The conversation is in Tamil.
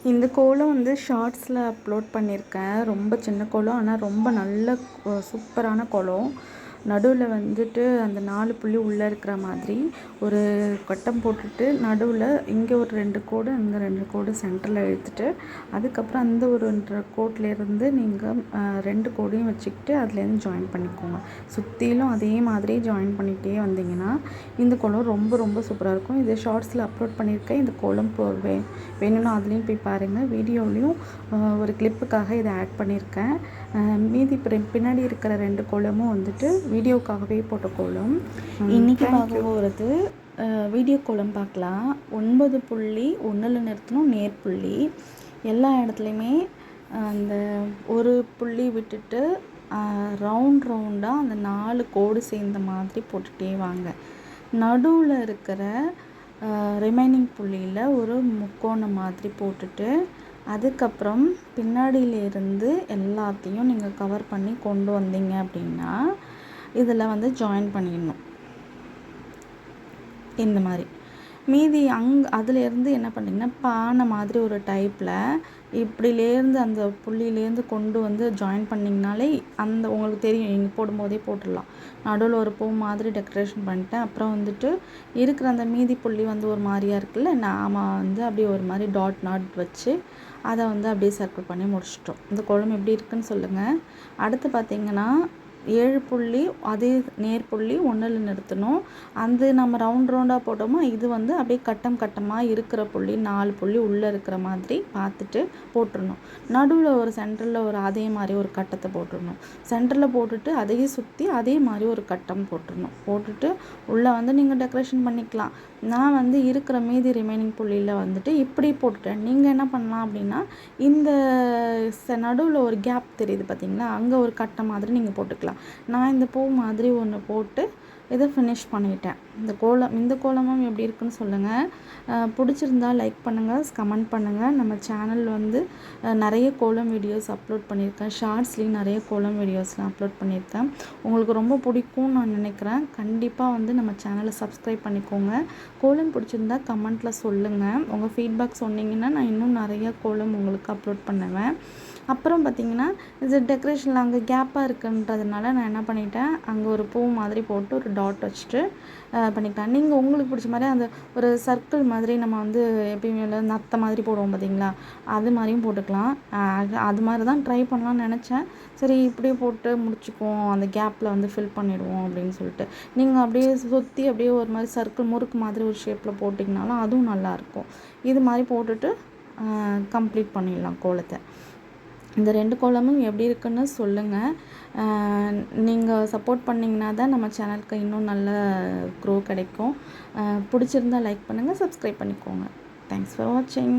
இந்த கோலம் வந்து ஷார்ட்ஸில் அப்லோட் பண்ணியிருக்கேன். ரொம்ப சின்ன கோலம். ஆனால் ரொம்ப நல்ல சூப்பரான கோலம். நடுவில் வந்துட்டு அந்த 4 புள்ளி உள்ளே இருக்கிற மாதிரி ஒரு கட்டம் போட்டுட்டு, நடுவில் இங்கே ஒரு 2 கோடு, அங்கே 2 கோடு சென்டரில் இழுத்துட்டு, அதுக்கப்புறம் அந்த ஒரு 1.5 கோட்லேருந்து நீங்கள் 2 கோடையும் வச்சுக்கிட்டு அதுலேருந்து ஜாயின் பண்ணிக்கோங்க. சுற்றிலும் அதே மாதிரி ஜாயின் பண்ணிகிட்டே வந்தீங்கன்னா இந்த கோலம் ரொம்ப ரொம்ப சூப்பராக இருக்கும். இது ஷார்ட்ஸில் அப்லோட் பண்ணியிருக்கேன். இந்த கோலம் வேணும்னா அதுலேயும் போய் பாருங்கள். வீடியோலையும் ஒரு கிளிப்புக்காக இதை ஆட் பண்ணியிருக்கேன். மீதி பின்னாடி இருக்கிற 2 கோலமும் வந்துட்டு வீடியோக்காகவே போட்ட கோலம். இன்றைக்கி பார்க்க போகிறது வீடியோ கோலம் பார்க்கலாம். 9 புள்ளி 1ல் நிறுத்தணும், நேர்புள்ளி. எல்லா இடத்துலையுமே அந்த ஒரு புள்ளி விட்டுட்டு ரவுண்டாக அந்த 4 கோடு சேர்ந்த மாதிரி போட்டுகிட்டே வாங்க. நடுவில் இருக்கிற ரிமைனிங் புள்ளியில் ஒரு முக்கோணம் மாதிரி போட்டுட்டு, அதுக்கப்புறம் பின்னாடியிலேருந்து எல்லாத்தையும் நீங்கள் கவர் பண்ணி கொண்டு வந்தீங்க அப்படின்னா இதில் வந்து ஜாயின் பண்ணிடணும். இந்த மாதிரி மீதி அதுலேருந்து என்ன பண்ணிங்கன்னா பானை மாதிரி ஒரு டைப்பில் இப்படிலேருந்து அந்த புள்ளியிலேருந்து கொண்டு வந்து ஜாயின் பண்ணிங்கனாலே அந்த உங்களுக்கு தெரியும். நீங்கள் போடும்போதே போட்டுடலாம். நடுவில் ஒரு பூ மாதிரி டெக்கரேஷன் பண்ணிட்டேன். அப்புறம் வந்துட்டு இருக்கிற அந்த மீதி புள்ளி வந்து ஒரு மாதிரியாக இருக்குல்ல, நாம் வந்து அப்படியே ஒரு மாதிரி நாட் வச்சு அதை வந்து அப்படியே சர்க்கிள் பண்ணி முடிச்சிட்டோம். இந்த கோலம் எப்படி இருக்குன்னு சொல்லுங்கள். அடுத்து பார்த்திங்கன்னா 7 புள்ளி அதே நேர்புள்ளி 1ல் நிறுத்தணும். அந்த நம்ம ரவுண்டாக போட்டோமா, இது வந்து அப்படியே கட்டமாக இருக்கிற புள்ளி 4 புள்ளி உள்ளே இருக்கிற மாதிரி பார்த்துட்டு போட்டுடணும். நடுவில் ஒரு சென்டரில் ஒரு அதே மாதிரி ஒரு கட்டத்தை போட்டுடணும். சென்டரில் போட்டுட்டு அதையே சுற்றி அதே மாதிரி ஒரு கட்டம் போட்டுடணும். போட்டுட்டு உள்ளே வந்து நீங்கள் டெக்கரேஷன் பண்ணிக்கலாம். நான் வந்து இருக்கிற மீதி ரிமைனிங் புள்ளியில் வந்துட்டு இப்படி போட்டுட்டேன். நீங்கள் என்ன பண்ணலாம் அப்படின்னா, இந்த நடுவில் ஒரு கேப் தெரியுது பார்த்தீங்களா, அங்கே ஒரு கட்டை மாதிரி நீங்கள் போட்டுக்கலாம். நான் இந்த பூ மாதிரி ஒன்று போட்டு இதை ஃபினிஷ் பண்ணிட்டேன். இந்த கோலமும் எப்படி இருக்குன்னு சொல்லுங்கள். பிடிச்சிருந்தா லைக் பண்ணுங்கள், கமெண்ட் பண்ணுங்கள். நம்ம சேனல் வந்து நிறைய கோலம் வீடியோஸ் அப்லோட் பண்ணியிருக்கேன். ஷார்ட்ஸ்லேயும் நிறைய கோலம் வீடியோஸ்லாம் அப்லோட் பண்ணியிருக்கேன். உங்களுக்கு ரொம்ப பிடிக்கும்னு நான் நினைக்கிறேன். கண்டிப்பாக வந்து நம்ம சேனலை சப்ஸ்கிரைப் பண்ணிக்கோங்க. கோலம் பிடிச்சிருந்தா கமெண்ட்டில் சொல்லுங்கள். உங்கள் ஃபீட்பேக் சொன்னீங்கன்னா நான் இன்னும் நிறைய கோலம் உங்களுக்கு அப்லோட் பண்ணுவேன். அப்புறம் பார்த்திங்கன்னா இது டெக்கரேஷனில் அங்கே கேப்பாக இருக்குன்றதுனால நான் என்ன பண்ணிட்டேன், அங்கே ஒரு பூ மாதிரி போட்டு ஒரு டாட் வச்சுட்டு பண்ணிக்கலாம். நீங்கள் உங்களுக்கு பிடிச்ச மாதிரி அந்த ஒரு சர்க்கிள் மாதிரி நம்ம வந்து எப்பயுமே நத்தை மாதிரி போடுவோம் பார்த்திங்களா, அது மாதிரியும் போட்டுக்கலாம். அது மாதிரி தான் ட்ரை பண்ணலான்னு நினச்சேன். சரி இப்படியே போட்டு முடிச்சுக்குவோம், அந்த கேப்பில் வந்து ஃபில் பண்ணிவிடுவோம் அப்படின்னு சொல்லிட்டு. நீங்கள் அப்படியே சுற்றி அப்படியே ஒரு மாதிரி சர்க்கிள் முறுக்கு மாதிரி ஒரு ஷேப்பில் போட்டிங்கனாலும் அதுவும் நல்லாயிருக்கும். இது மாதிரி போட்டுட்டு கம்ப்ளீட் பண்ணிடலாம் கோலத்தை. இந்த 2 கோலமும் எப்படி இருக்குன்னு சொல்லுங்கள். நீங்கள் சப்போர்ட் பண்ணிங்கன்னா தான் நம்ம சேனலுக்கு இன்னும் நல்ல க்ரோ கிடைக்கும். பிடிச்சிருந்தா லைக் பண்ணுங்கள், சப்ஸ்கிரைப் பண்ணிக்கோங்க. தேங்க்ஸ் ஃபார் வாட்சிங்.